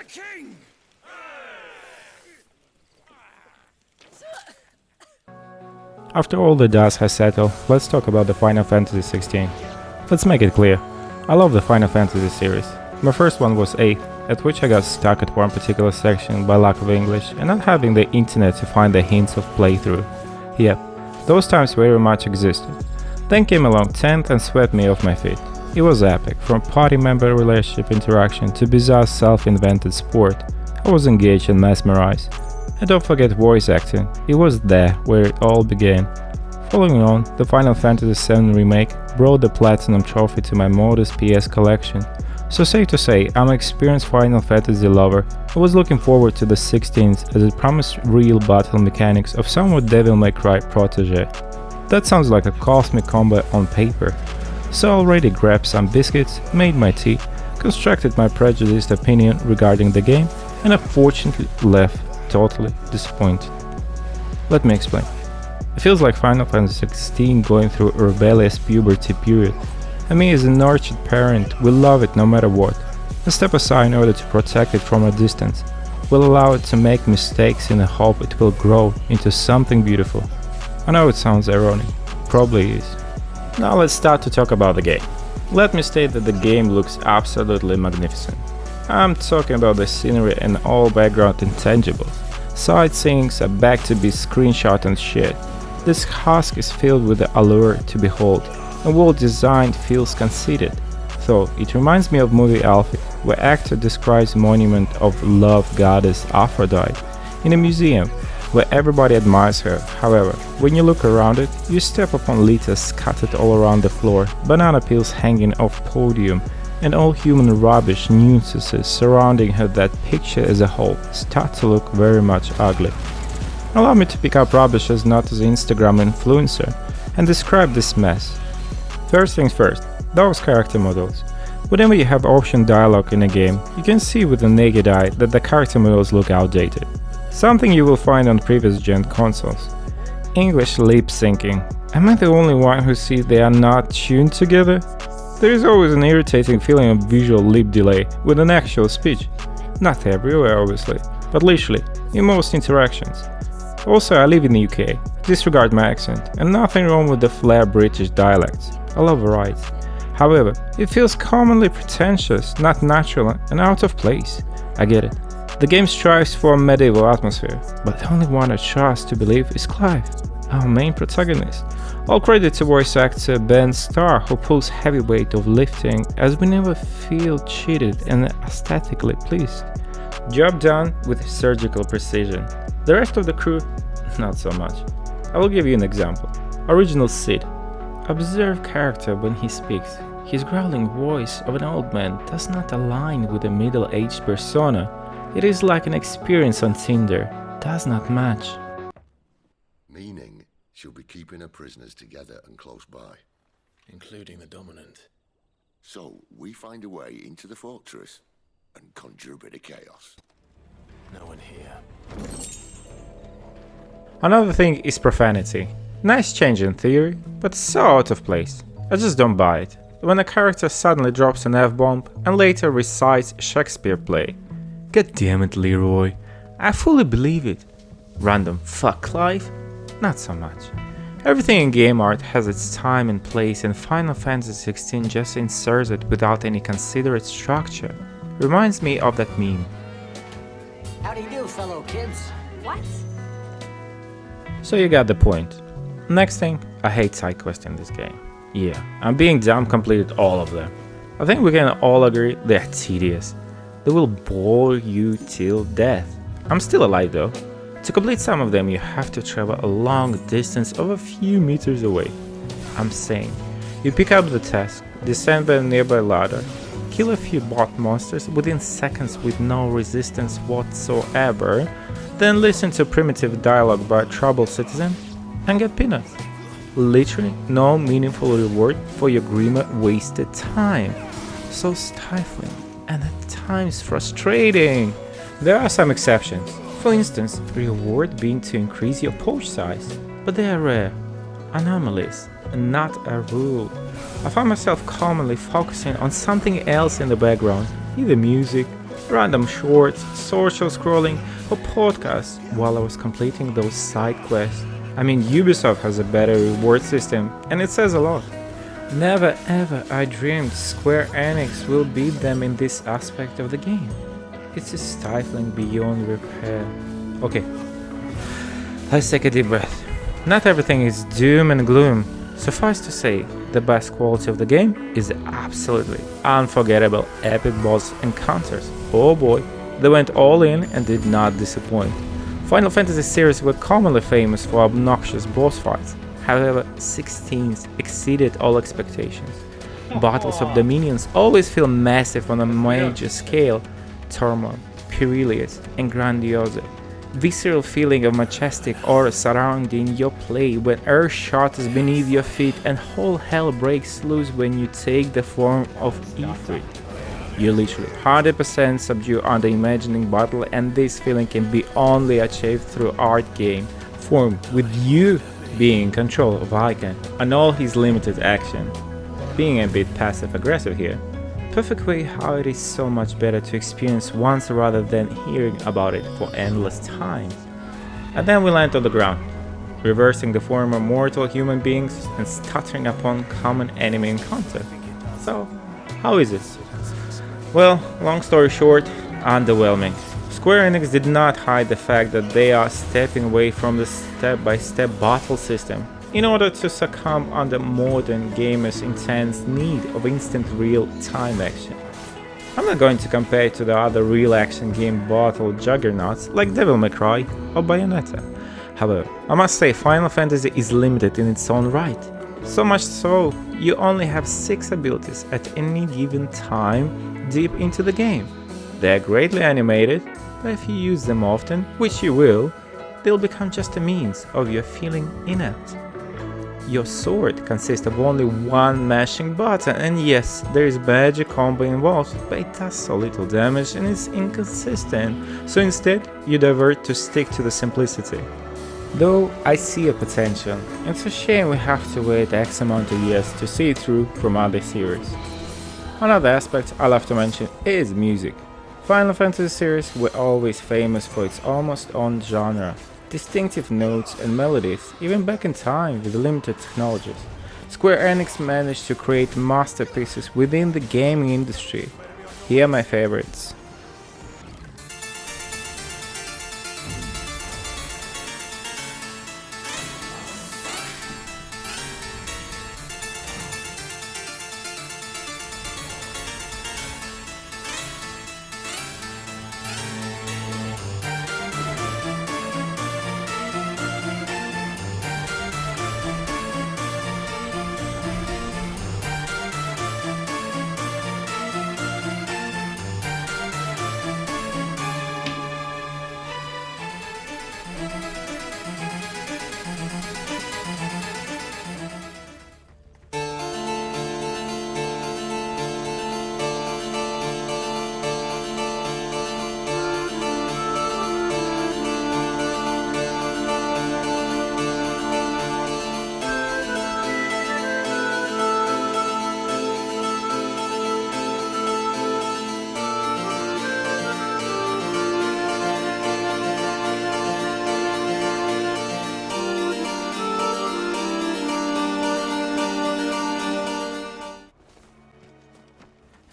the king! After all the dust has settled, let's talk about the Final Fantasy 16. Let's make it clear, I love the Final Fantasy series. My first one was 8, at which I got stuck at one particular section by lack of English and not having the internet to find the hints of playthrough. Yep, those times very much existed. Then came along 10th and swept me off my feet. It was epic, from party member relationship interaction to bizarre self-invented sport. I was engaged and mesmerized. And don't forget voice acting, it was there where it all began. Following on, the Final Fantasy VII Remake brought the Platinum Trophy to my modest PS collection. So safe to say, I'm an experienced Final Fantasy lover. I was looking forward to the 16th as it promised real battle mechanics of somewhat Devil May Cry protege. That sounds like a cosmic combat on paper. So I already grabbed some biscuits, made my tea, constructed my prejudiced opinion regarding the game, and unfortunately left totally disappointed. Let me explain. It feels like Final Fantasy XVI going through a rebellious puberty period. And me as a nurtured parent will love it no matter what, and step aside in order to protect it from a distance. Will allow it to make mistakes in the hope it will grow into something beautiful. I know it sounds ironic, probably is. Now let's start to talk about the game. Let me state that the game looks absolutely magnificent. I'm talking about the scenery and all background intangibles. Sightseeings are back to be screenshot and shit. This husk is filled with the allure to behold, and world design feels conceited. Though it reminds me of movie Alfie, where actor describes monument of love goddess Aphrodite in a museum where everybody admires her. However, when you look around it, you step upon litters scattered all around the floor, banana peels hanging off podium, and all human rubbish nuisances surrounding her. That picture as a whole start to look very much ugly. Allow me to pick up rubbish as not as an Instagram influencer and describe this mess. First things first, those character models. Whenever you have option dialogue in a game, you can see with the naked eye that the character models look outdated. Something you will find on previous gen consoles. English lip syncing. Am I the only one who sees they are not tuned together? There is always an irritating feeling of visual lip delay with an actual speech. Not everywhere obviously, but literally, in most interactions. Also, I live in the UK, disregard my accent, and nothing wrong with the flair British dialects. I love variety. However, it feels commonly pretentious, not natural, and out of place. I get it. The game strives for a medieval atmosphere, but the only one I trust to believe is Clive, our main protagonist. All credit to voice actor Ben Starr, who pulls heavy weight of lifting as we never feel cheated and aesthetically pleased. Job done with surgical precision. The rest of the crew, not so much. I will give you an example. Original Sid. Observe character when he speaks. His growling voice of an old man does not align with a middle-aged persona. It is like an experience on Tinder. Does not match. Meaning, she'll be keeping her prisoners together and close by. Including the dominant. So, we find a way into the fortress and conjure a bit of chaos. No one here. Another thing is profanity. Nice change in theory, but so out of place. I just don't buy it. When a character suddenly drops an F-bomb and later recites Shakespeare play. God damn it, Leroy. I fully believe it. Random fuck Clive? Not so much. Everything in game art has its time and place, and Final Fantasy XVI just inserts it without any considerate structure. Reminds me of that meme. How do you do, fellow kids? What? So you got the point. Next thing, I hate side quests in this game. Yeah, I'm being dumb completed all of them. I think we can all agree they're tedious. They will bore you till death. I'm still alive though. To complete some of them you have to travel a long distance of a few meters away. I'm saying, you pick up the task, descend by a nearby ladder, kill a few bot monsters within seconds with no resistance whatsoever, then listen to primitive dialogue by a troubled citizen, and get peanuts. Literally no meaningful reward for your grimmer wasted time. So stifling and at times frustrating. There are some exceptions. For instance, reward being to increase your pouch size, but they are rare, anomalies, and not a rule. I find myself commonly focusing on something else in the background, either music, random shorts, social scrolling, or podcasts while I was completing those side quests. I mean, Ubisoft has a better reward system, and it says a lot. Never ever I dreamed Square Enix will beat them in this aspect of the game. It's just stifling beyond repair. Okay, let's take a deep breath. Not everything is doom and gloom. Suffice to say, the best quality of the game is absolutely unforgettable epic boss encounters. Oh boy, they went all in and did not disappoint. Final Fantasy series were commonly famous for obnoxious boss fights. However, 16th exceeded all expectations. Battles of Dominions always feel massive on a major scale. Turmoil, perilous, and grandiose. Visceral feeling of majestic aura surrounding your play when earth shatters beneath your feet and whole hell breaks loose when you take the form of Ifrit. You literally 100% subdue under imagining battle, and this feeling can be only achieved through art game form with you being in control of Icon and all his limited action. Being a bit passive aggressive here. Perfect way how it is so much better to experience once rather than hearing about it for endless times. And then we land on the ground, reversing the form of mortal human beings and stuttering upon common enemy encounter. So, how is it? Well, long story short, underwhelming. Square Enix did not hide the fact that they are stepping away from the step-by-step battle system in order to succumb under modern gamers' intense need of instant real-time action. I'm not going to compare it to the other real action game battle juggernauts like Devil May Cry or Bayonetta. However, I must say Final Fantasy is limited in its own right. So much so, you only have 6 abilities at any given time deep into the game. They are greatly animated, but if you use them often, which you will, they'll become just a means of your feeling inept. Your sword consists of only one mashing button, and yes, there is magic combo involved, but it does so little damage and is inconsistent, so instead you divert to stick to the simplicity. Though I see a potential, it's a shame we have to wait X amount of years to see it through from other series. Another aspect I love to mention is music. Final Fantasy series were always famous for its almost own genre, distinctive notes and melodies, even back in time with limited technologies. Square Enix managed to create masterpieces within the gaming industry. Here are my favorites.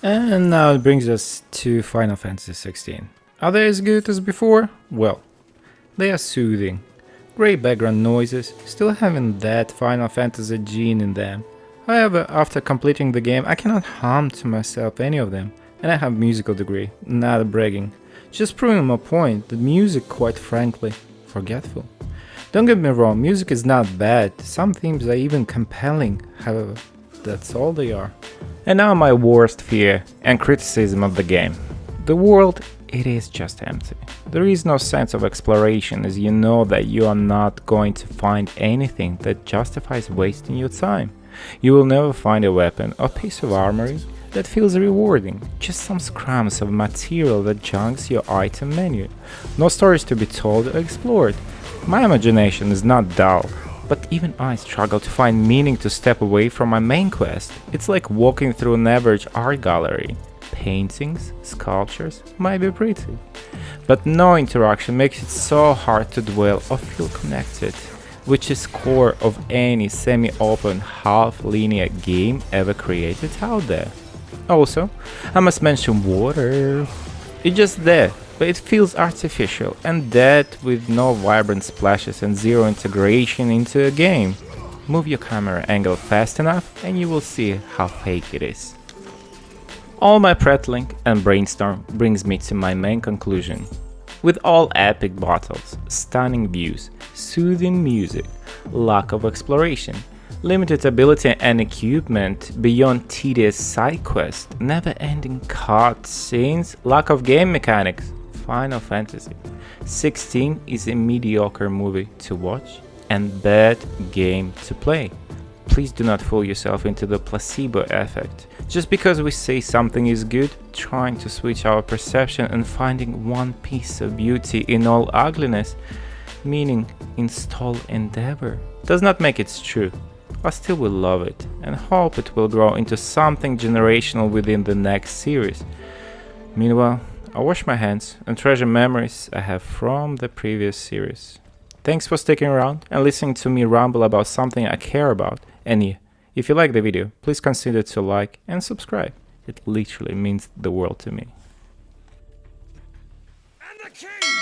And now it brings us to Final Fantasy 16. Are they as good as before? Well, they are soothing. Great background noises, still having that Final Fantasy gene in them. However, after completing the game, I cannot hum to myself any of them, and I have musical degree, not bragging. Just proving my point, the music quite frankly, forgetful. Don't get me wrong, music is not bad, some themes are even compelling, however, that's all they are. And now my worst fear and criticism of the game. The world, it is just empty. There is no sense of exploration as you know that you are not going to find anything that justifies wasting your time. You will never find a weapon or piece of armory that feels rewarding, just some scraps of material that junks your item menu. No stories to be told or explored. My imagination is not dull, but even I struggle to find meaning to step away from my main quest. It's like walking through an average art gallery. paintings, sculptures might be pretty, but no interaction makes it so hard to dwell or feel connected, which is core of any semi-open half-linear game ever created out there. Also, I must mention water. It's just there, but it feels artificial, and that with no vibrant splashes and zero integration into a game. Move your camera angle fast enough and you will see how fake it is. All my prattling and brainstorm brings me to my main conclusion. With all epic battles, stunning views, soothing music, lack of exploration, limited ability and equipment beyond tedious side quests, never-ending cutscenes, lack of game mechanics, Final Fantasy 16 is a mediocre movie to watch and bad game to play. Please do not fool yourself into the placebo effect. Just because we say something is good, trying to switch our perception and finding one piece of beauty in all ugliness, meaning install endeavor, does not make it true. I still will love it and hope it will grow into something generational within the next series. Meanwhile, I wash my hands and treasure memories I have from the previous series. Thanks for sticking around and listening to me ramble about something I care about. And yeah, if you like the video, please consider to like and subscribe. It literally means the world to me. And the king!